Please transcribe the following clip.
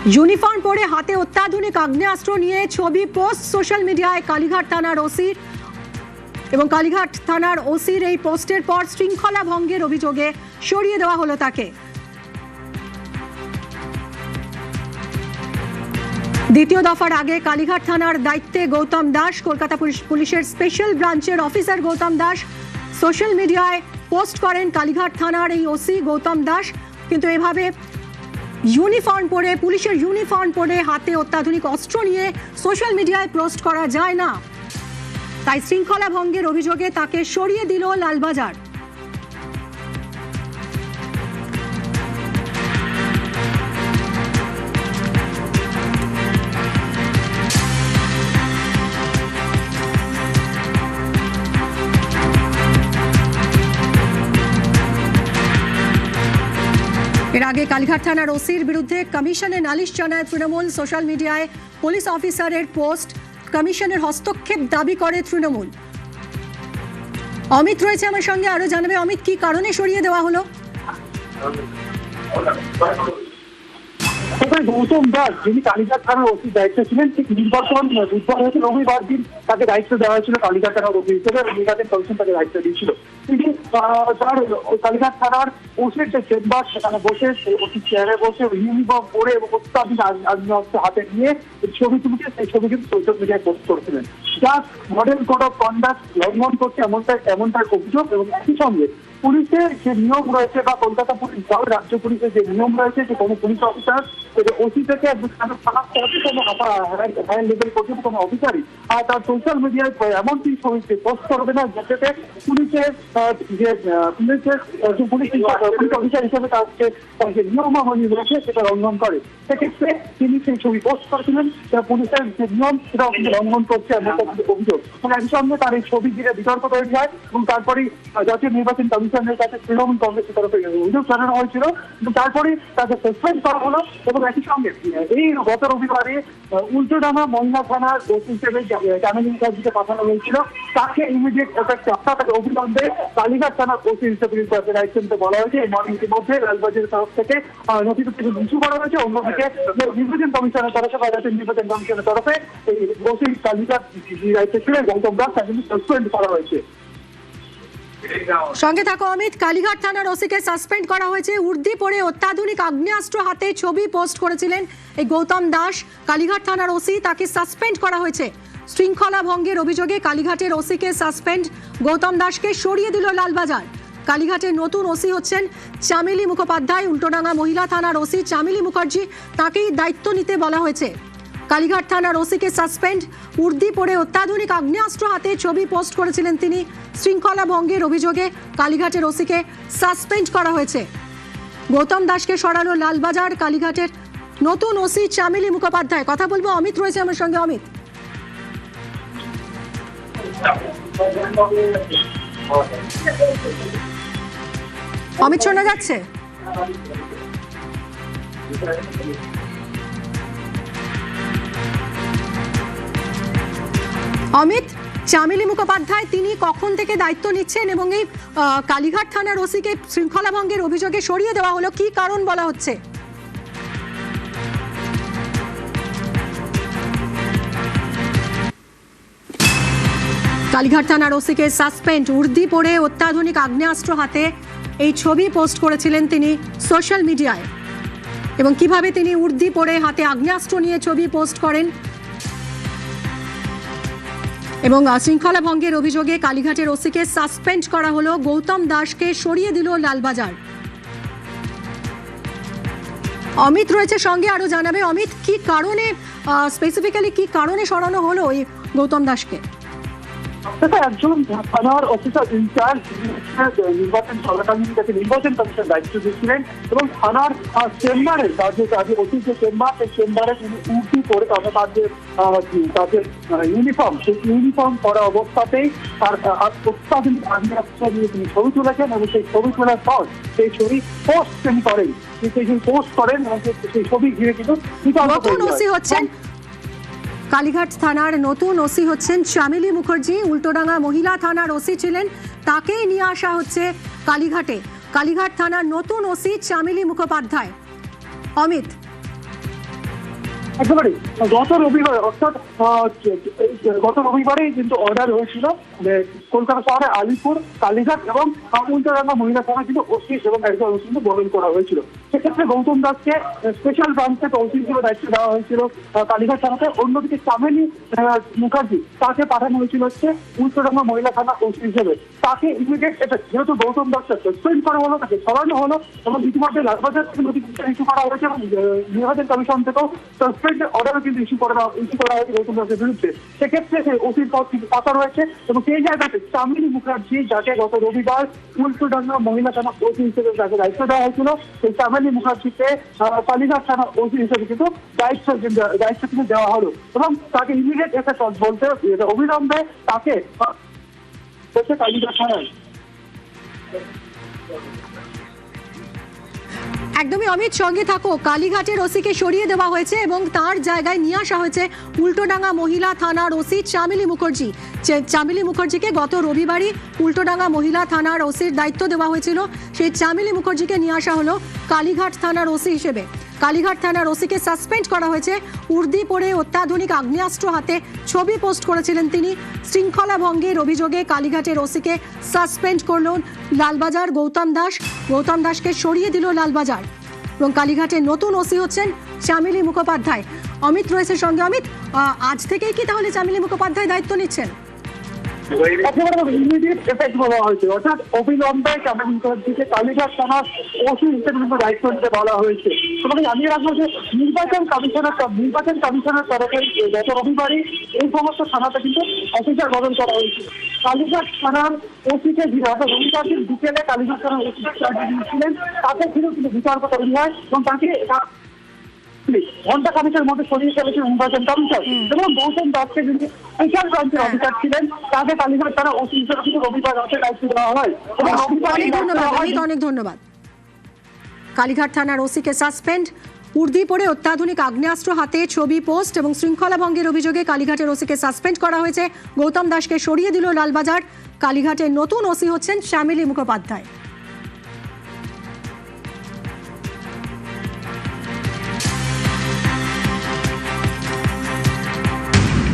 Uniform পরে হাতে অত্যাধুনিক আগ্নেয়াস্ত্র নিয়ে ছবি পোস্ট সোশ্যাল মিডিয়ায় কালীঘাট থানার ওসির এবং কালীঘাট থানার ওসির এই পোস্টের পর শৃঙ্খলা ভঙ্গের অভিযোগে সরিয়ে দেওয়া হলো তাকে। দ্বিতীয় দফার আগে কালীঘাট থানার দায়িত্বে গৌতম দাস, কলকাতা পুলিশের স্পেশাল ব্রাঞ্চের অফিসার গৌতম দাস সোশ্যাল মিডিয়ায় পোস্ট করেন কালীঘাট থানার এই ওসি গৌতম দাস। কিন্তু এভাবে ইউনিফর্ম পরে, পুলিশের ইউনিফর্ম পরে হাতে অত্যাধুনিক অস্ত্র নিয়ে সোশ্যাল মিডিয়ায় পোস্ট করা যায় না, তাই শৃঙ্খলা ভঙ্গের অভিযোগে তাকে সরিয়ে দিল লালবাজার। এর আগে কালীঘাট থানার ওসির বিরুদ্ধে কমিশনে নালিশ জানায় তৃণমূল। সোশ্যাল মিডিয়ায় পুলিশ অফিসারের পোস্ট, কমিশনের হস্তক্ষেপ দাবি করে তৃণমূল। অমিত রয়েছে আমার সঙ্গে, আরো জানাবে অমিত, কি কারণে সরিয়ে দেওয়া হলো? গৌতম দাস, যিনি কালীঘাট থানার ওসির দায়িত্বে ছিলেন, ঠিক নির্বাচন বুধবার হয়েছে রবিবার দিন তাকে দায়িত্ব দেওয়া হয়েছিল কালীঘাট থানার ওসি হিসেবে, নির্বাচন কমিশন তাকে দায়িত্ব দিয়েছিল। তিনি তার কালীঘাট থানার ওসির যে চেম্বার, সেখানে বসে ওসির চেয়ারে বসে ইউনিফর্ম পরে এবং অত্যাধুনিক আগ্নেয়াস্ত্র হাতে নিয়ে ছবি তুলছে। সেই ছবি কিন্তু সোশ্যাল মিডিয়ায় পোস্ট করেছিলেন, যা মডেল কোড অফ কন্ডাক্ট লঙ্ঘন করছে এমনটার অভিযোগ। এবং একই সঙ্গে পুলিশের যে নিয়ম রয়েছে বা কলকাতা পুলিশ বা রাজ্য পুলিশের যে নিয়ম রয়েছে যে কোনো পুলিশ অফিসার ওসি থেকে কোনো হায়ার লেভেল পর্যন্ত কোনো অফিসারই আর তার সোশ্যাল মিডিয়ায় এমনকি ছবিতে পোস্ট করবে না যেটাতে পুলিশের যে পুলিশ অফিসার হিসেবে তার যে নিয়মাবলী রয়েছে সেটা লঙ্ঘন করে। সেক্ষেত্রে তিনি সেই ছবি পোস্ট করেছিলেন, পুলিশের যে নিয়ম সেটা লঙ্ঘন করছে এমন অভিযোগ। মানে একই সঙ্গে তার এই ছবি ঘিরে বিতর্ক তৈরি হয় এবং তারপরেই জাতীয় নির্বাচন কমিশনের কাছে তৃণমূল কংগ্রেসের তরফে অভিযোগ জানানো হয়েছিল, কিন্তু তারপরেই তাকে সাসপেন্ড করা হলো। এবং একই সঙ্গে এই গত রবিবারে উল্টোডাঙ্গা মহিলা থানার ওসি হিসেবে চামেলি মুখার্জিকে পাঠানো হয়েছিল, তাকে ইমিডিয়েট এফেক্টে অর্থাৎ তাকে অবিলম্বে কালীঘাট থানার ওসি হিসেবে দায়িত্ব নিতে বলা হয়েছে। এই ইতিমধ্যে লালবাজারের তরফ থেকে নথিপত্র ইস্যু করা হয়েছে। অন্যদিকে নির্বাচন কমিশনের তরফে বা জাতীয় নির্বাচন কমিশনের তরফে এই ওসি কালীঘাট দায়িত্বে ছিলেন গৌতম দাস, তাকে সাসপেন্ড করা হয়েছে। সঙ্গে থাকো অমিত। কালীঘাট থানার ওসিকে সাসপেন্ড করা হয়েছে। উর্দি পরে অত্যাধুনিক আগ্নেয়াস্ত্র হাতে ছবি পোস্ট করেছিলেন এই গৌতম দাস, কালীঘাট থানার ওসি, তাকে সাসপেন্ড করা হয়েছে। শৃঙ্খলা ভঙ্গের অভিযোগে কালীঘাটের ওসিকে সাসপেন্ড, গৌতম দাসকে সরিয়ে দিল লালবাজার। কালীঘাটের নতুন ওসি হচ্ছেন চামেলি মুখোপাধ্যায়। উল্টোডাঙ্গা মহিলা থানার ওসি চামেলি মুখার্জি, তাকেই দায়িত্ব নিতে বলা হয়েছে। কালীঘাট থানার ওসিকে সাসপেন্ড, উর্দি পরে অত্যাধুনিক আগ্নেয়াস্ত্র হাতে ছবি পোস্ট করেছিলেন তিনি। শৃঙ্খলা ভঙ্গের অভিযোগে কালীঘাটের ওসিকে সাসপেন্ড করা হয়েছে। গৌতম দাসকে সরালো লালবাজার। কালীঘাটের নতুন ওসি চামেলি মুখোপাধ্যায়। কথা বলবো, অমিত রয়েছে আমার সঙ্গে। অমিত, অমিত শোনা যাচ্ছে? অমিত, চামেলি মুখোপাধ্যায় তিনি কখন থেকে দায়িত্ব নিচ্ছেন এবং এই কালীঘাট থানার ওসিকে শৃঙ্খলা ভঙ্গের অভিযোগে সরিয়ে দেওয়া হলো, কি কারণ বলা হচ্ছে? কালীঘাট থানার ওসিকে সাসপেন্ড, উর্দি পরে অত্যাধুনিক আগ্নেয়াস্ত্র হাতে এই ছবি পোস্ট করেছিলেন তিনি সোশ্যাল মিডিয়ায়। এবং কিভাবে তিনি উর্দি পরে হাতে আগ্নেয়াস্ত্র নিয়ে ছবি পোস্ট করেন এবং শৃঙ্খলা ভঙ্গের অভিযোগে কালীঘাটের ওসিকে সাসপেন্ড করা হলো। গৌতম দাসকে সরিয়ে দিল লালবাজার। অমিত রয়েছে সঙ্গে, আরো জানাবে অমিত, কি কারণে স্পেসিফিক্যালি কি কারণে সরানো হলো এই গৌতম দাসকে? একজন থানার অফিসার ইনচার্জ নির্বাচন চলাকালীন তাকে নির্বাচন কমিশন দায়িত্ব দিয়েছিলেন এবং থানার চেম্বারে তাদের অফিস যে চেম্বার, সেই চেম্বারে তিনি উর্দি পরে তাদের ইউনিফর্ম, সেই ইউনিফর্ম করা অবস্থাতেই তার অত্যাধুনিক আগ্নেয়াস্ত্র নিয়ে তিনি ছবি তুলেছেন এবং সেই ছবি তোলার পর সেই ছবি পোস্ট তিনি করেন, পোস্ট করেন এবং সেই ছবি ঘিরে কিন্তু কালীঘাট থানার নতুন ওসি হচ্ছেন চামেলি মুখার্জি। উল্টোডাঙ্গা মহিলা থানার ওসি ছিলেন, তাকেই নিয়ে আসা হচ্ছে কালীঘাটে। কালীঘাট থানার নতুন ওসি চামেলি মুখোপাধ্যায়। অমিত। একেবারে গত রবিবার অর্থাৎ গত রবিবারেই কিন্তু অর্ডার হয়েছিল যে কলকাতা শহরে আলিপুর, কালীঘাট এবং উল্টোডাঙ্গা মহিলা থানা কিন্তু ওসি এবং একজন ওসি কিন্তু বরণ করা হয়েছিল। সেক্ষেত্রে গৌতম দাসকে স্পেশাল ব্রাঞ্চে ওসি হিসেবে দায়িত্ব দেওয়া হয়েছিল কালীঘাট থানাতে। অন্যদিকে চামেলি মুখার্জি তাকে পাঠানো হয়েছিল হচ্ছে উল্টোডাঙ্গা মহিলা থানা ওসি হিসেবে। তাকে ইমিডিয়েট যেহেতু গৌতম দাসকে সাসপেন্ড করা হলো, তাকে সরানো হলো এবং ইতিমধ্যে লালবাজার থেকে নোটিফিকেশন ইস্যু করা হয়েছে এবং নির্বাচন কমিশন থেকেও সাসপেন্ড অর্ডারও কিন্তু ইস্যু করা হয়েছে গৌতম দাসের বিরুদ্ধে। সেক্ষেত্রে সেই ওসির পদ কিন্তু পাতা রয়েছে এবং সেই জায়গাতে চামেলি মুখার্জি যাকে গত রবিবার উল্টোডাঙ্গা মহিলা থানা ওসি হিসেবে যাকে দায়িত্ব দেওয়া হয়েছিল, সেই চামেলি মুখার্জিকে কালীঘাট থানা ওসি হিসেবে কিন্তু দায়িত্ব কিন্তু দেওয়া হলো এবং তাকে ইমিডিয়েট এফেক্ট বলতে অবিলম্বে তাকে কালীঘাট থানায়। একদমই অমিত, সঙ্গে থাকো। কালীঘাটের ওসিকে সরিয়ে দেওয়া হয়েছে এবং তার জায়গায় নিয়ে আসা হয়েছে উল্টোডাঙ্গা মহিলা থানার ওসি চামেলি মুখার্জি। চামেলি মুখার্জিকে গত রবিবারই উল্টোডাঙ্গা মহিলা থানার ওসির দায়িত্ব দেওয়া হয়েছিল। সেই চামেলি মুখার্জিকে নিয়ে আসা হলো কালীঘাট থানার ওসি হিসেবে। কালীঘাট থানার ওসিকে সাসপেন্ড করা হয়েছে। উর্দি পরে অত্যাধুনিক আগ্নেয়াস্ত্র হাতে ছবি পোস্ট করেছিলেন তিনি। শৃঙ্খলা ভঙ্গের অভিযোগে কালীঘাটের ওসিকে সাসপেন্ড করল লালবাজার গৌতম দাস। গৌতম দাসকে সরিয়ে দিল লালবাজার এবং কালীঘাটের নতুন ওসি হচ্ছেন চামেলি মুখোপাধ্যায়। অমিত রয়েছে সঙ্গে। অমিত, আজ থেকেই কি তাহলে চামেলি মুখোপাধ্যায় দায়িত্ব নিচ্ছেন? ইমিডিয়েট এফেক্ট বলা হয়েছে, অর্থাৎ অবিলম্বে চামেলি মুখার্জিকে কালীঘাট থানার ওসি হিসেবে কিন্তু দায়িত্ব নিতে বলা হয়েছে। তোমাকে জানিয়ে রাখবো যে নির্বাচন কমিশনের তরফে গত রবিবারই এই সমস্ত থানাতে কিন্তু অফিসার বদল করা হয়েছিল। কালীঘাট থানার ওসিকে রবিবার দিন বিকেলে কালীঘাট থানার ওসি দিয়েছিলেন, তাতে কিন্তু বিতর্ক তৈরি হয় এবং তাকে ঘন্টা খানিকের মধ্যে সরিয়ে ফেলেছেন নির্বাচন কমিশন এবং গৌতম দাসকে যিনি স্পেশাল ব্রাঞ্চের অফিসার ছিলেন তাকে কালীঘাট থানা ওসি হিসেবে কিন্তু রবিবার রাতে দায়িত্ব দেওয়া হয়। অনেক ধন্যবাদ। কালীঘাট থানার ওসিকে সাসপেন্ড, উর্দি পরে অত্যাধুনিক আগ্নেয়াস্ত্র হাতে ছবি পোস্ট এবং শৃঙ্খলা ভঙ্গের অভিযোগে কালীঘাটের ওসিকে সাসপেন্ড করা হয়েছে। গৌতম দাসকে সরিয়ে দিল লালবাজার। কালীঘাটের নতুন ওসি হচ্ছেন চামেলি মুখোপাধ্যায়।